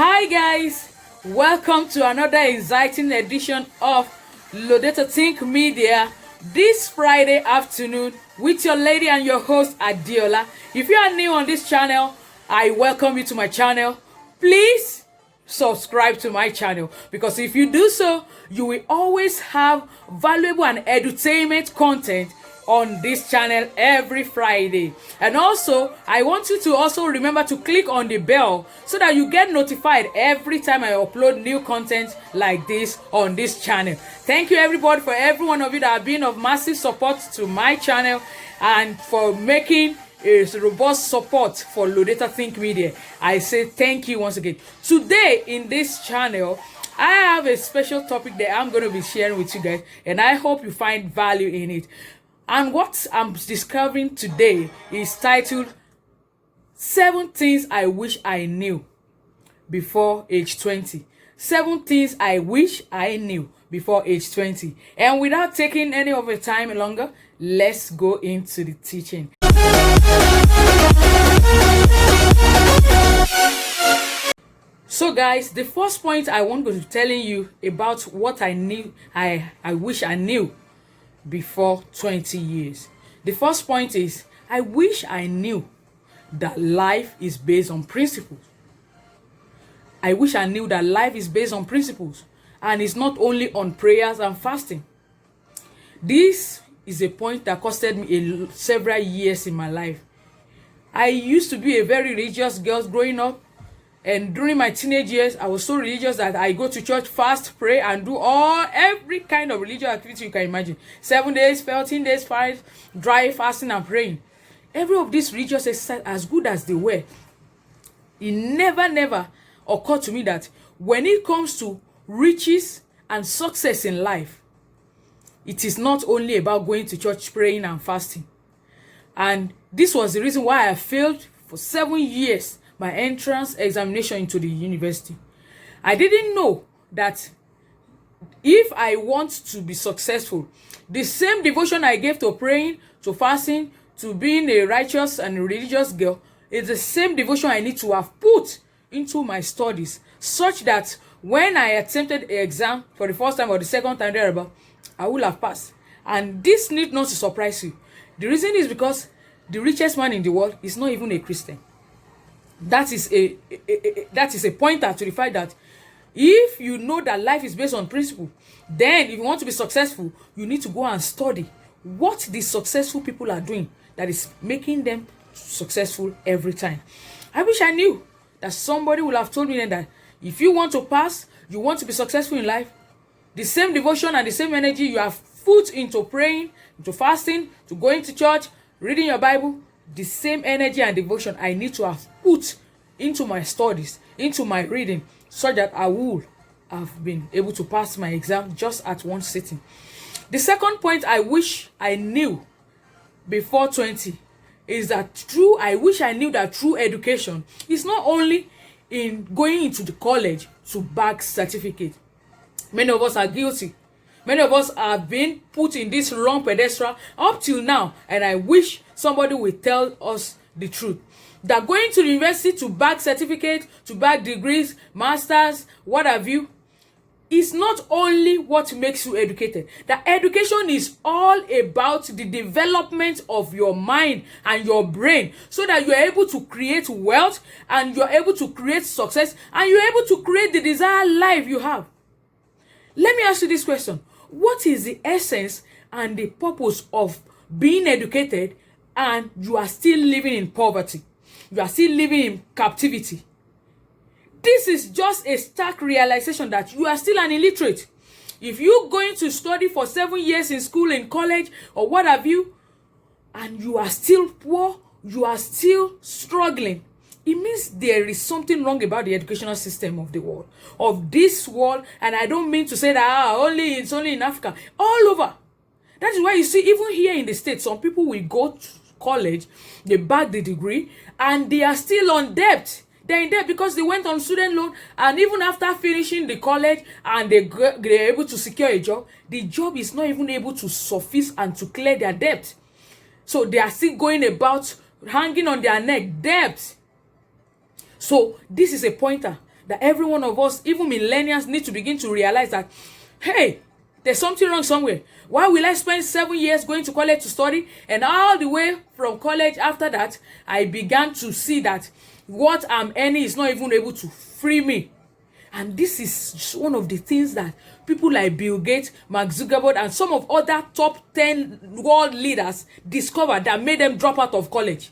Hi guys, welcome to another exciting edition of Lodeta Think Media this Friday afternoon with your lady and your host Adiola. If you are new on this channel, I welcome you to my channel. Please subscribe to my channel because if you do so, you will always have valuable and edutainment content on this channel every Friday. And also, I want you to also remember to click on the bell so that you get notified every time I upload new content like this on this channel. Thank you everybody for every one of you that have been of massive support to my channel and for making a robust support for Lodeta Think Media. I say thank you once again. Today in this channel, I have a special topic that I'm going to be sharing with you guys, and I hope you find value in it. And what I'm discovering today is titled 7 Things I Wish I Knew Before Age 20. 7 Things I Wish I Knew Before Age 20. And without taking any of your time longer, let's go into the teaching. So guys, the first point I want to be telling you about what I wish I knew before 20 years. The first point is, I wish I knew that life is based on principles. I wish I knew that life is based on principles and it's not only on prayers and fasting. This is a point that costed me several years in my life. I used to be a very religious girl growing up, and during my teenage years, I was so religious that I go to church, fast, pray, and do every kind of religious activity you can imagine. 7 days, 14 days, dry fasting and praying. Every of these religious exercises, as good as they were, it never occurred to me that when it comes to riches and success in life, it is not only about going to church, praying, and fasting. And this was the reason why I failed for 7 years my entrance examination into the university. I didn't know that if I want to be successful, the same devotion I gave to praying, to fasting, to being a righteous and a religious girl is the same devotion I need to have put into my studies, such that when I attempted an exam for the first time or the second time thereabout, I will have passed. And this need not to surprise you. The reason is because the richest man in the world is not even a Christian. That is a pointer to the fact that if you know that life is based on principle, then if you want to be successful, you need to go and study what the successful people are doing that is making them successful every time. I wish I knew that somebody would have told me then that if you want to pass, you want to be successful in life, the same devotion and the same energy you have put into praying, into fasting, to going to church, reading your Bible, the same energy and devotion I need to have put into my studies, into my reading, so that I would have been able to pass my exam just at one sitting. The second point I wish I knew before 20 is that I wish I knew that true education is not only in going into the college to bag certificate. Many of us are guilty. Many of us have been put in this wrong pedestal up till now, and I wish somebody will tell us the truth. That going to the university to bag certificate, to bag degrees, masters, what have you, is not only what makes you educated. That education is all about the development of your mind and your brain, so that you are able to create wealth and you are able to create success and you are able to create the desired life you have. Let me ask you this question. What is the essence and the purpose of being educated and you are still living in poverty? You are still living in captivity. This is just a stark realization that you are still an illiterate. If you're going to study for 7 years in school, in college, or what have you, and you are still poor, you are still struggling, it means there is something wrong about the educational system of the world, of this world. And I don't mean to say that it's only in Africa, all over. That is why you see, even here in the States, some people will go to college, they bag the degree, and they are still on debt. They're in debt because they went on student loan, and even after finishing the college and they're able to secure a job, the job is not even able to suffice and to clear their debt. So they are still going about hanging on their neck, debt. So this is a pointer that every one of us, even millennials, need to begin to realize that, hey, there's something wrong somewhere. Why will I spend 7 years going to college to study, and all the way from college after that, I began to see that what I'm earning is not even able to free me? And this is just one of the things that people like Bill Gates, Mark Zuckerberg, and some of other top 10 world leaders discovered that made them drop out of college.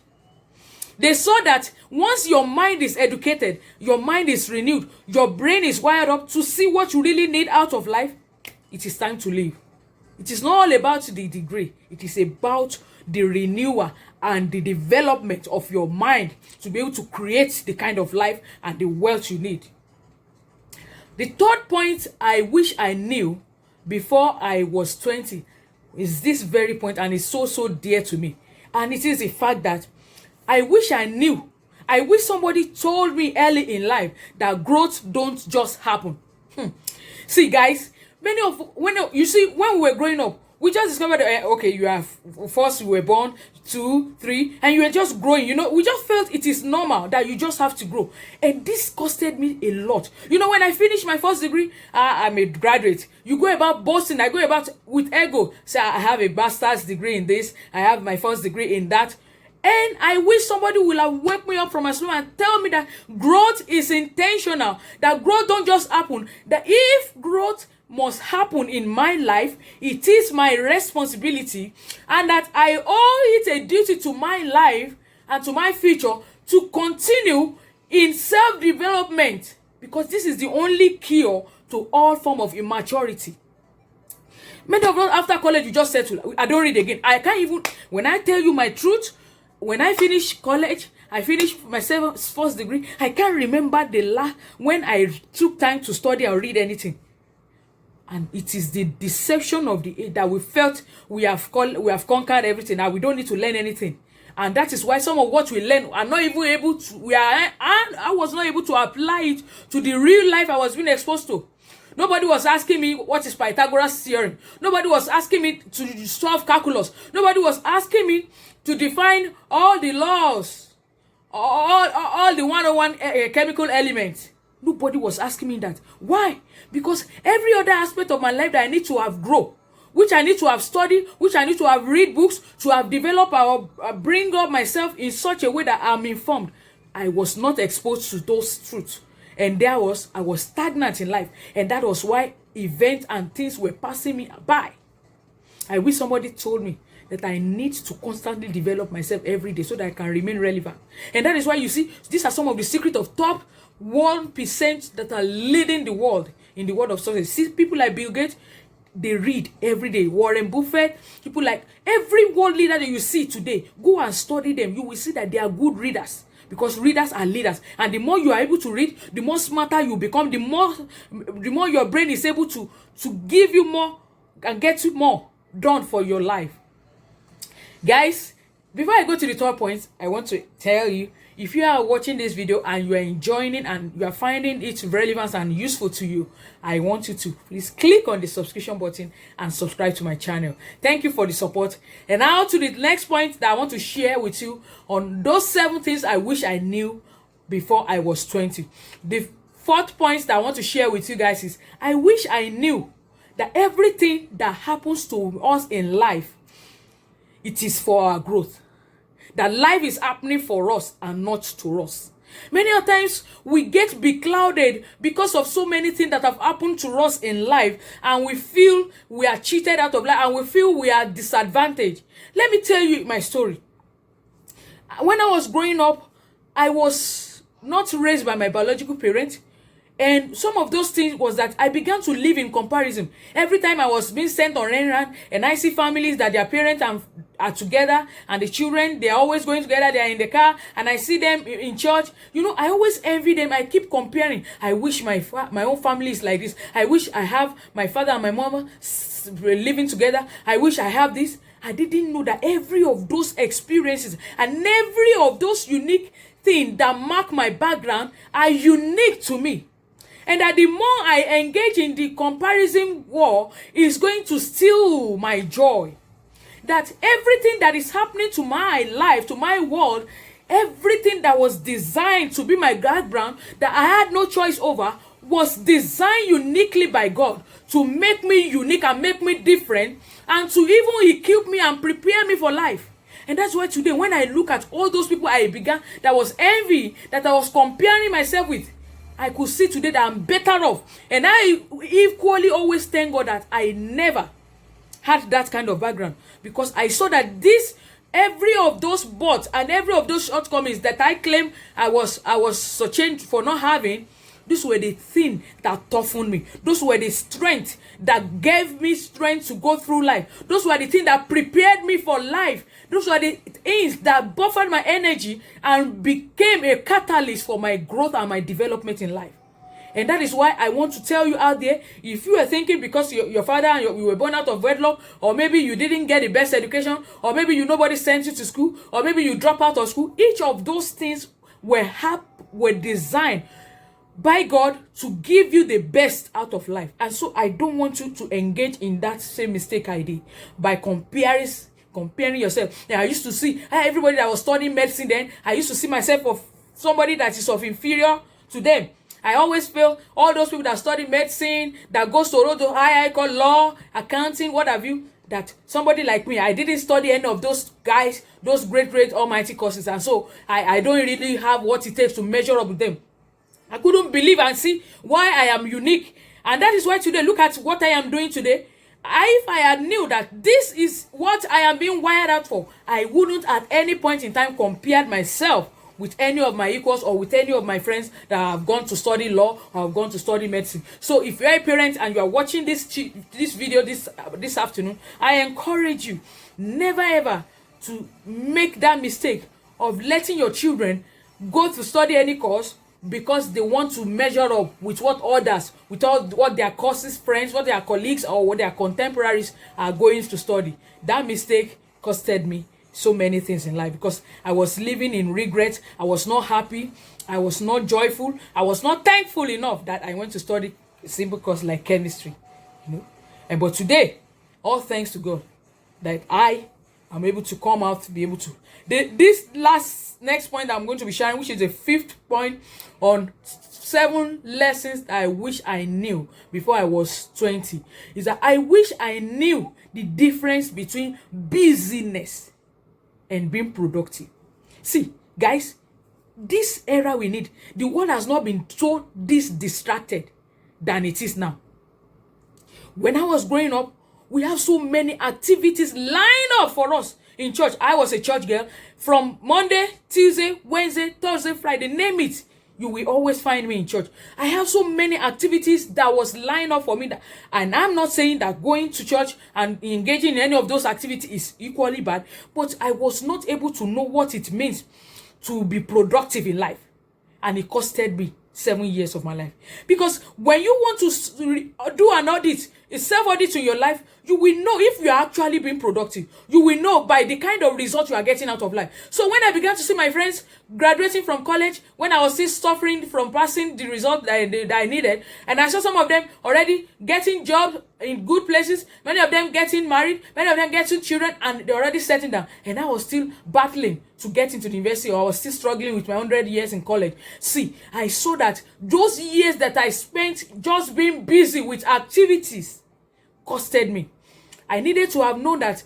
They saw that once your mind is educated, your mind is renewed, your brain is wired up to see what you really need out of life, it is time to live. It is not all about the degree. It is about the renewal and the development of your mind to be able to create the kind of life and the wealth you need. The third point I wish I knew before I was 20 is this very point, and it's so dear to me. And it is the fact that I wish I knew. I wish somebody told me early in life that growth don't just happen. See, guys, when we were growing up, we just discovered that, okay, you have, first you were born, 2, 3, and you were just growing. We just felt it is normal that you just have to grow. And this costed me a lot. When I finished my first degree, I'm a graduate. You go about boasting, I go about with ego. Say, I have a master's degree in this, I have my first degree in that. And I wish somebody will have wake me up from my sleep and tell me that growth is intentional, that growth don't just happen, that if growth must happen in my life, it is my responsibility, and that I owe it a duty to my life and to my future to continue in self-development, because this is the only cure to all form of immaturity. Many of us after college, you just settle. I don't read again. I can't even, when I tell you my truth, when I finished college, I finished my first degree, I can't remember the last when I took time to study or read anything. And it is the deception of the age that we felt we have conquered everything, and we don't need to learn anything. And that is why some of what we learn are not even able to, I was not able to apply it to the real life I was being exposed to. Nobody was asking me what is Pythagoras theorem. Nobody was asking me to solve calculus. Nobody was asking me to define all the laws, all the 101 chemical elements. Nobody was asking me that. Why? Because every other aspect of my life that I need to have grown, which I need to have studied, which I need to have read books, to have developed or bring up myself in such a way that I'm informed, I was not exposed to those truths. And I was stagnant in life. And that was why events and things were passing me by. I wish somebody told me that I need to constantly develop myself every day so that I can remain relevant. And that is why you see, these are some of the secrets of top 1% that are leading the world in the world of success. See, people like Bill Gates, they read every day. Warren Buffett, people like every world leader that you see today, go and study them. You will see that they are good readers, because readers are leaders. And the more you are able to read, the more smarter you become, the more your brain is able to give you more and get you more done for your life. Guys, before I go to the third point, I want to tell you, if you are watching this video and you are enjoying it and you are finding it relevant and useful to you, I want you to please click on the subscription button and subscribe to my channel. Thank you for the support. And now to the next point that I want to share with you on those 7 things I wish I knew before I was 20. The fourth point that I want to share with you guys is, I wish I knew that everything that happens to us in life, it is for our growth. That life is happening for us and not to us. Many of times we get beclouded because of so many things that have happened to us in life, and we feel we are cheated out of life, and we feel we are disadvantaged. Let me tell you my story. When I was growing up, I was not raised by my biological parents. And some of those things was that I began to live in comparison. Every time I was being sent on errand and I see families that their parents are together and the children, they are always going together, they are in the car, and I see them in church, I always envy them. I keep comparing. I wish my own family is like this. I wish I have my father and my mama living together. I wish I have this. I didn't know that every of those experiences and every of those unique things that mark my background are unique to me. And that the more I engage in the comparison war, is going to steal my joy. That everything that is happening to my life, to my world, Everything that was designed to be my background, that I had no choice over, was designed uniquely by God to make me unique and make me different, and to even equip me and prepare me for life. And that's why today, when I look at all those people I began, that was envy, that I was comparing myself with, I could see today that I'm better off. And I equally always thank God that I never had that kind of background, because I saw that every of those bots and every of those shortcomings that I claim I was searching for not having, those were the things that toughened me. Those were the strength that gave me strength to go through life. Those were the things that prepared me for life. Those were the things that buffered my energy and became a catalyst for my growth and my development in life. And that is why I want to tell you out there, if you are thinking because your father and you were born out of wedlock, or maybe you didn't get the best education, or maybe nobody sent you to school, or maybe you dropped out of school, each of those things were designed by God to give you the best out of life. And so I don't want you to engage in that same mistake I did by comparing yourself. Yeah, I used to see everybody that was studying medicine then, I used to see myself of somebody that is of inferior to them. I always feel all those people that study medicine, that goes to road to high call law, accounting, what have you, that somebody like me, I didn't study any of those guys, those great almighty courses, and so I don't really have what it takes to measure up with them. I couldn't believe and see why I am unique. And that is why today, look at what I am doing today. If I had knew that this is what I am being wired out for, I wouldn't at any point in time compare myself with any of my equals or with any of my friends that have gone to study law or have gone to study medicine. So if you're a parent and you are watching this video this afternoon, I encourage you never ever to make that mistake of letting your children go to study any course because they want to measure up with what others, with all what their courses friends, what their colleagues or what their contemporaries are going to study. That mistake costed me so many things in life, because I was living in regret. I was not happy. I was not joyful. I was not thankful enough that I went to study a simple course like chemistry. But today, all thanks to God, that I am able to come out to be able to. This next point I'm going to be sharing, which is the 5th point on 7 lessons that I wish I knew before I was 20, is that I wish I knew the difference between busyness and being productive. See, guys, this era we need, the world has not been so distracted than it is now. When I was growing up, we have so many activities lined up for us in church. I was a church girl. From Monday, Tuesday, Wednesday, Thursday, Friday, name it, you will always find me in church. I have so many activities that was lined up for me, and I'm not saying that going to church and engaging in any of those activities is equally bad, but I was not able to know what it means to be productive in life, and it costed me 7 years of my life. Because when you want to do an audit, a self-audit in your life, you will know if you are actually being productive. You will know by the kind of results you are getting out of life. So when I began to see my friends graduating from college, when I was still suffering from passing the result that I needed, and I saw some of them already getting jobs in good places, many of them getting married, many of them getting children, and they're already settling down. And I was still battling to get into the university, or I was still struggling with my 100 years in college. See, I saw that those years that I spent just being busy with activities costed me. I needed to have known that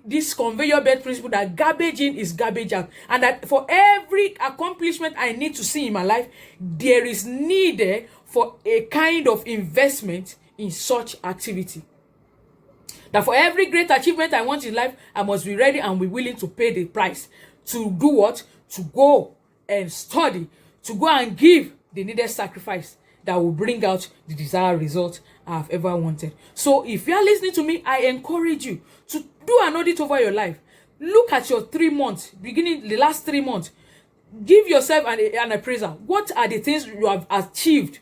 this conveyor belt principle, that garbage in is garbage out, and that for every accomplishment I need to see in my life, there is needed for a kind of investment in such activity. That for every great achievement I want in life, I must be ready and be willing to pay the price. To do what? To go and study, to go and give the needed sacrifice that will bring out the desired result I've ever wanted. So if you are listening to me, I encourage you to do an audit over your life. Look at your 3 months, beginning the last 3 months. Give yourself an appraisal. What are the things you have achieved?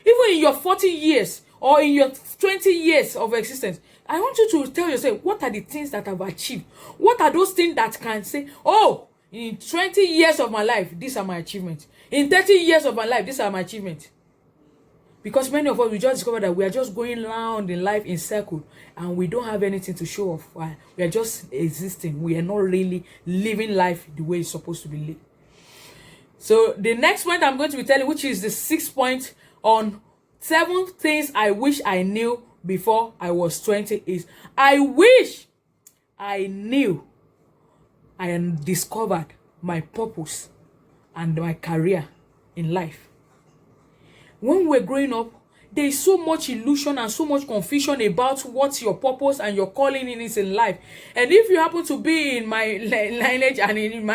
Even in your 40 years or in your 20 years of existence, I want you to tell yourself, what are the things that I've achieved? What are those things that can say, oh, in 20 years of my life, these are my achievements. In 30 years of my life, these are my achievements. Because many of us, we just discover that we are just going round in life in circle, and we don't have anything to show off. We are just existing. We are not really living life the way it's supposed to be lived. So the next point I'm going to be telling, which is the 6th point on 7 things I wish I knew before I was 20, is I wish I knew and discovered my purpose and my career in life. When we're growing up, there is so much illusion and so much confusion about what your purpose and your calling is in life. And if you happen to be in my lineage and in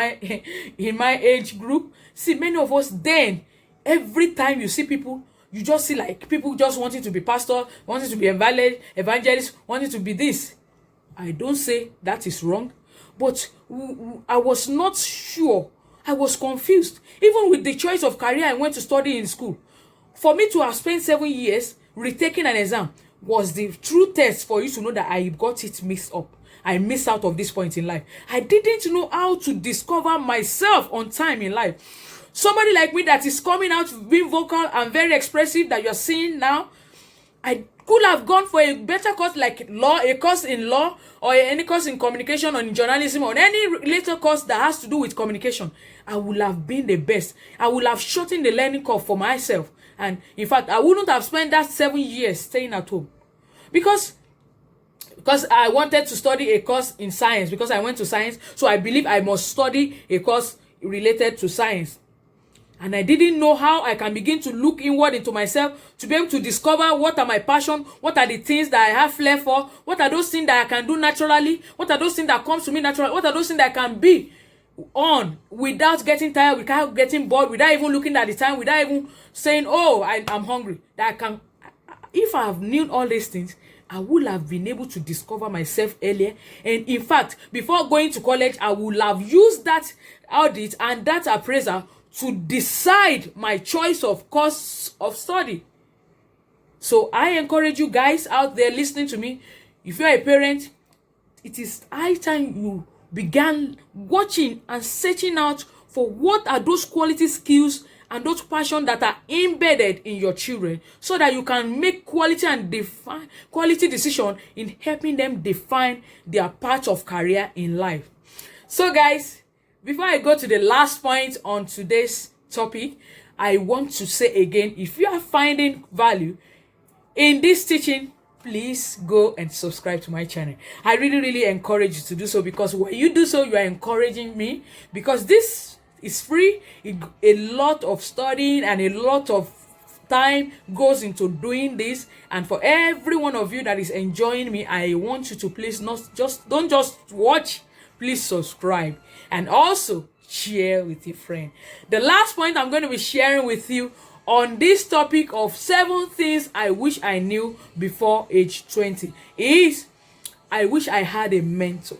my age group, see, many of us then, every time you see people, you just see like people just wanting to be pastor, wanting to be evangelist, wanting to be this. I don't say that is wrong, but I was not sure. I was confused. Even with the choice of career I went to study in school, for me to have spent 7 years retaking an exam was the true test for you to know that I got it mixed up. I missed out of this point in life. I didn't know how to discover myself on time in life. Somebody like me that is coming out, being vocal and very expressive that you're seeing now, I could have gone for a better course like law, a course in law, or any course in communication or in journalism, or any later course that has to do with communication. I would have been the best. I would have shortened the learning curve for myself. And in fact, I wouldn't have spent that 7 years staying at home. Because I wanted to study a course in science, because I went to science, so I believe I must study a course related to science. And I didn't know how I can begin to look inward into myself to be able to discover what are my passion, what are the things that I have flair for, what are those things that I can do naturally, what are those things that comes to me naturally, what are those things that I can be on without getting tired, without getting bored, without even looking at the time, without even saying, oh, I'm hungry. That I can, if I have known all these things, I would have been able to discover myself earlier. And in fact, before going to college, I would have used that audit and that appraisal to decide my choice of course of study. So I encourage you guys out there listening to me, if you're a parent, it is high time you began watching and searching out for what are those quality skills and those passions that are embedded in your children, so that you can make quality and define quality decision in helping them define their path of career in life. So guys, before I go to the last point on today's topic, I want to say again, if you are finding value in this teaching, please go and subscribe to my channel. I really encourage you to do so, because when you do so, you are encouraging me, because this is free. A lot of studying and a lot of time goes into doing this, and for every one of you that is enjoying me, I want you to please don't just watch, please subscribe and also share with your friend. The last point I'm going to be sharing with you on this topic of 7 things I wish I knew before age 20 is I wish I had a mentor.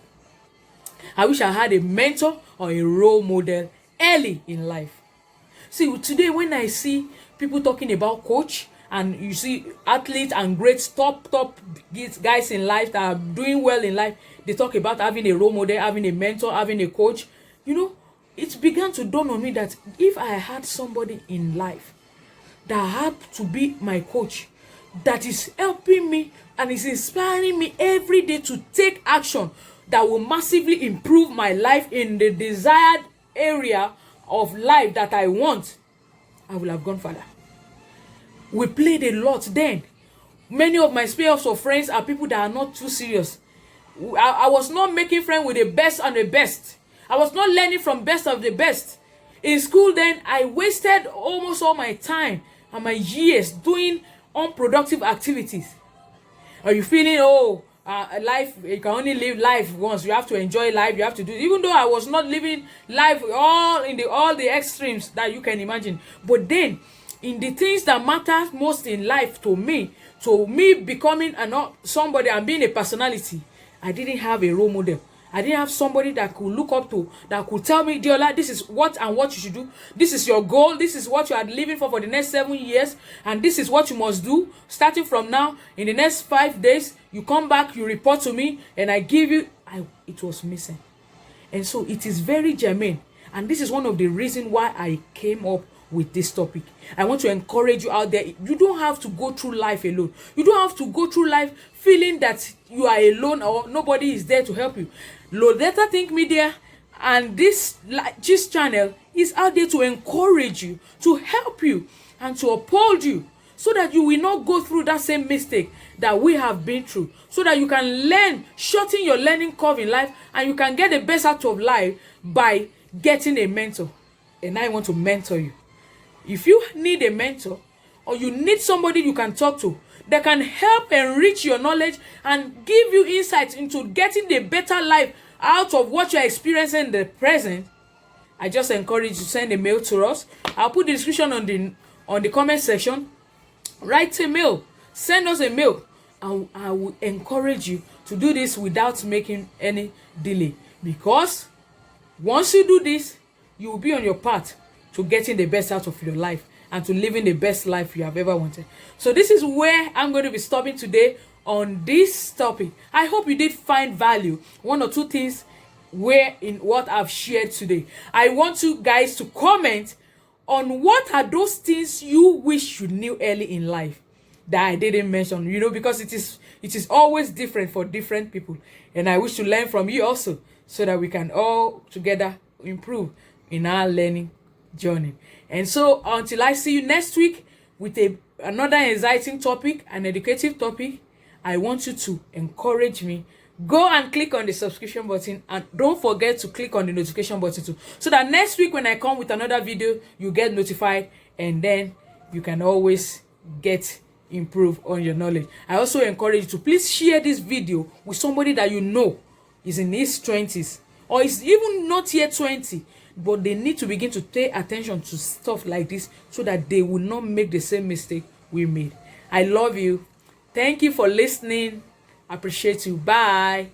I wish I had a mentor or a role model early in life. See, today when I see people talking about coach, and you see athletes and great top guys in life that are doing well in life, they talk about having a role model, having a mentor, having a coach. You know, it began to dawn on me that if I had somebody in life that had to be my coach, that is helping me and is inspiring me every day to take action that will massively improve my life in the desired area of life that I want, I will have gone further. We played a lot then. Many of my spheres of friends are people that are not too serious. I was not making friends with the best and the best. I was not learning from best of the best. In school then, I wasted almost all my time and my years doing unproductive activities. Are you feeling, life, you can only live life once. You have to enjoy life. You have to do, even though I was not living life all the extremes that you can imagine. But then, in the things that matter most in life to me becoming somebody and being a personality, I didn't have a role model. I didn't have somebody that could look up to, that could tell me, Diola, this is what you should do. This is your goal. This is what you are living for the next 7 years. And this is what you must do. Starting from now, in the next 5 days, you come back, you report to me, and I give you. It was missing. And so it is very germane. And this is one of the reasons why I came up with this topic. I want to encourage you out there. You don't have to go through life alone. You don't have to go through life feeling that you are alone or nobody is there to help you. Lodetta Think Media and this channel is out there to encourage you, to help you, and to uphold you, so that you will not go through that same mistake that we have been through, so that you can learn, shorten your learning curve in life, and you can get the best out of life by getting a mentor. And I want to mentor you. If you need a mentor, or you need somebody you can talk to that can help enrich your knowledge and give you insights into getting the better life out of what you're experiencing in the present, I just encourage you to send a mail to us. I'll put the description on the comment section. Write a mail, send us a mail, and I will encourage you to do this without making any delay, because once you do this, you will be on your path to getting the best out of your life and to living the best life you have ever wanted. So this is where I'm going to be stopping today on this topic. I hope you did find value, one or two things where in what I've shared today. I want you guys to comment on what are those things you wish you knew early in life that I didn't mention, because it is always different for different people, and I wish to learn from you also, so that we can all together improve in our learning journey. And so until I see you next week with another exciting topic, an educative topic, I want you to encourage me. Go and click on the subscription button, and don't forget to click on the notification button too, so that next week when I come with another video, you get notified, and then you can always get improve on your knowledge. I also encourage you to please share this video with somebody that you know is in his 20s, or is even not yet 20, but they need to begin to pay attention to stuff like this, so that they will not make the same mistake we made. I love you. Thank you for listening. Appreciate you. Bye.